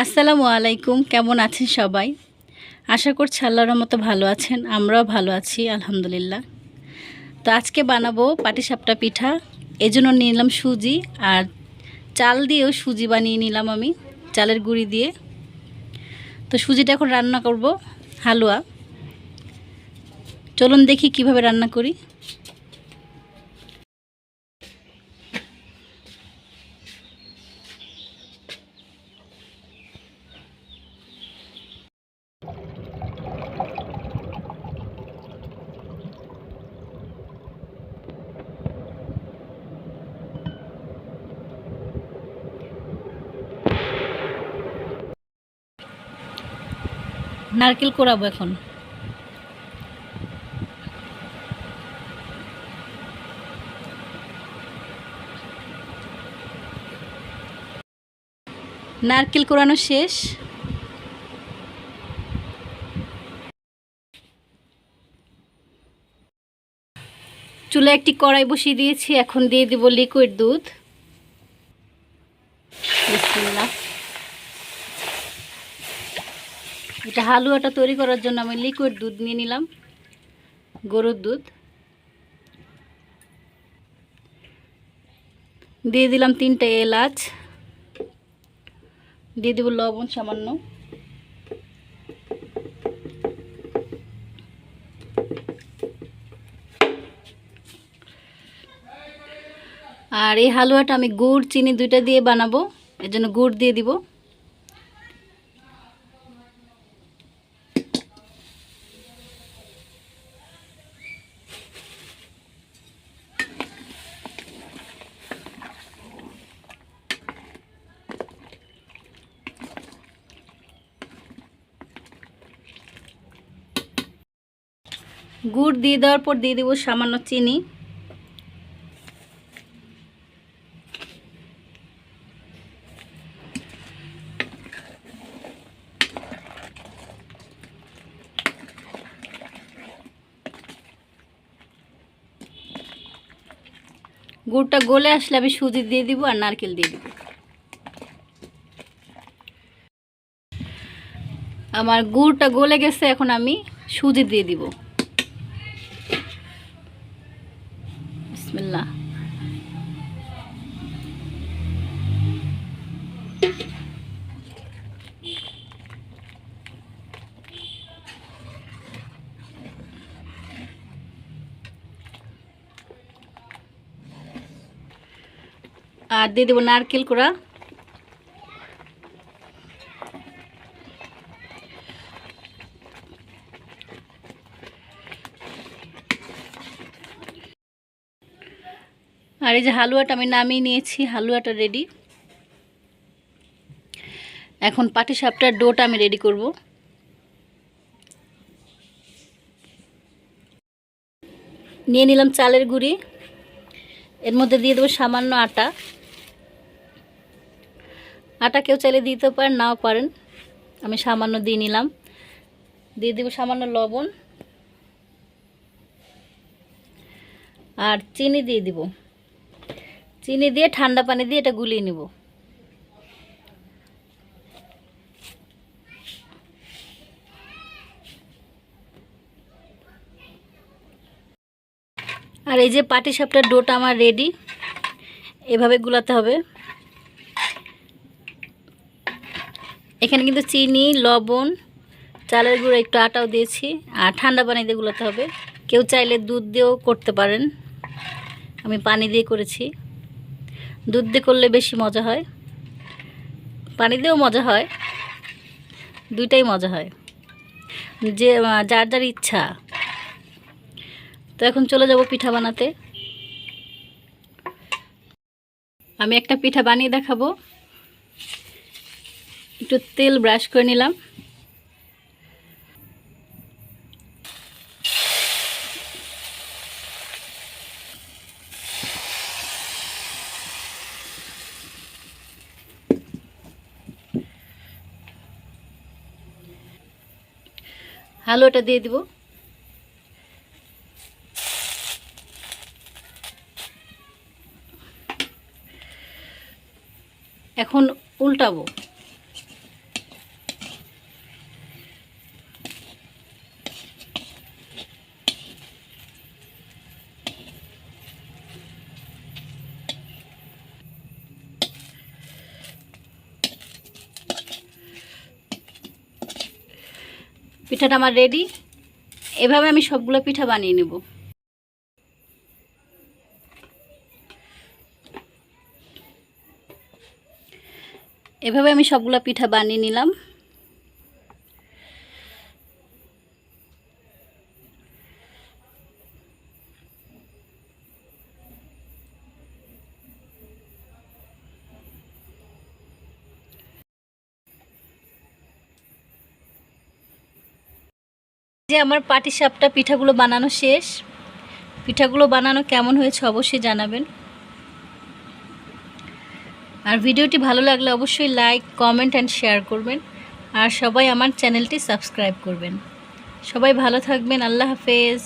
আসসালামু আলাইকুম। কেমন আছেন সবাই? আশা করছি আল্লাহর রহমতে ভালো আছেন। আমরাও ভালো আছি আলহামদুলিল্লাহ। তো আজকে বানাবো পাটিসাপটা পিঠা। এজন্য নিয়ে নিলাম সুজি, আর চাল দিয়েও সুজি বানিয়ে নিলাম আমি, চালের গুঁড়ি দিয়ে। তো সুজিটা এখন রান্না করব হালুয়া। চলুন দেখি কিভাবে রান্না করি। নারকেল কোড়াবো এখন। নারকেল কোড়ানো শেষ। চুলে একটি কড়াই বসিয়ে দিয়েছি, এখন দিয়ে দেব লিকুইড দুধ। বিসমিল্লাহ। এটা হালুয়াটা তৈরি করার জন্য আমি লিকুইড দুধ নিয়ে নিলাম, গরুর দুধ। দিয়ে দিলাম 3টে এলাচ, দিয়ে দেব লবণ সামান্য, আর এই হালুয়াটা আমি গুড় চিনি দুইটা দিয়ে বানাবো, এর জন্য গুড় দিয়ে দিব। গুড় দিয়ে দেওয়ার পর দিয়ে দেব সামান্য চিনি। গুড়টা গলে আসলে আমি সুজি দিয়ে দিব আর নারকেল দিয়ে দিব। আমার গুড়টা গলে গেছে, এখন আমি সুজি দিয়ে দিব। বিসমিল্লাহ। আর দিয়ে দেব নারকেল কোড়া। আর এই যে হালুয়াটা আমি নামিয়ে নিয়েছি, হালুয়াটা রেডি। এখন পাটিসাপটার ডোটা আমি রেডি করব। নিয়ে নিলাম চালের গুঁড়ি, এর মধ্যে দিয়ে দেবো সামান্য আটা। আটা কেউ চাইলে দিতে পারেন, নাও পারেন, আমি সামান্য দিয়ে নিলাম। দিয়ে দেবো সামান্য লবণ, আর চিনি দিয়ে দিব। চিনি দিয়ে ঠান্ডা পানি দিয়ে এটা গুলিয়ে নিব। আর এই যে পাটিসাপটার ডোটা আমার রেডি। এভাবে গুলাতে হবে। এখানে কিন্তু চিনি, লবণ, চালের গুঁড়ো, একটু আটাও দিয়েছি, আর ঠান্ডা পানি দিয়ে গুলাতে হবে। কেউ চাইলে দুধ দিয়েও করতে পারেন, আমি পানি দিয়ে করেছি। দুধ দিয়ে করলে বেশি মজা হয়, পানি দিয়েও মজা হয়, দুইটাই মজা হয়, যে যার যার ইচ্ছা। তো এখন চলে যাব পিঠা বানাতে। আমি একটা পিঠা বানিয়ে দেখাবো। একটু তেল ব্রাশ করে নিলাম। হালুয়াটা দিয়ে দিব। এখন উল্টাবো। পিঠাটা আমার রেডি। এভাবে আমি সবগুলো পিঠা বানিয়ে নেব। এভাবে আমি সবগুলো পিঠা বানিয়ে নিলাম। যে আমার পাটিসাপটা পিঠাগুলো বানানো শেষ। পিঠাগুলো বানানো কেমন হয়েছে অবশ্যই জানাবেন। আর ভিডিওটি ভালো লাগলে অবশ্যই লাইক, কমেন্ট অ্যান্ড শেয়ার করবেন। আর সবাই আমার চ্যানেলটি সাবস্ক্রাইব করবেন। সবাই ভালো থাকবেন। আল্লাহ হাফেজ।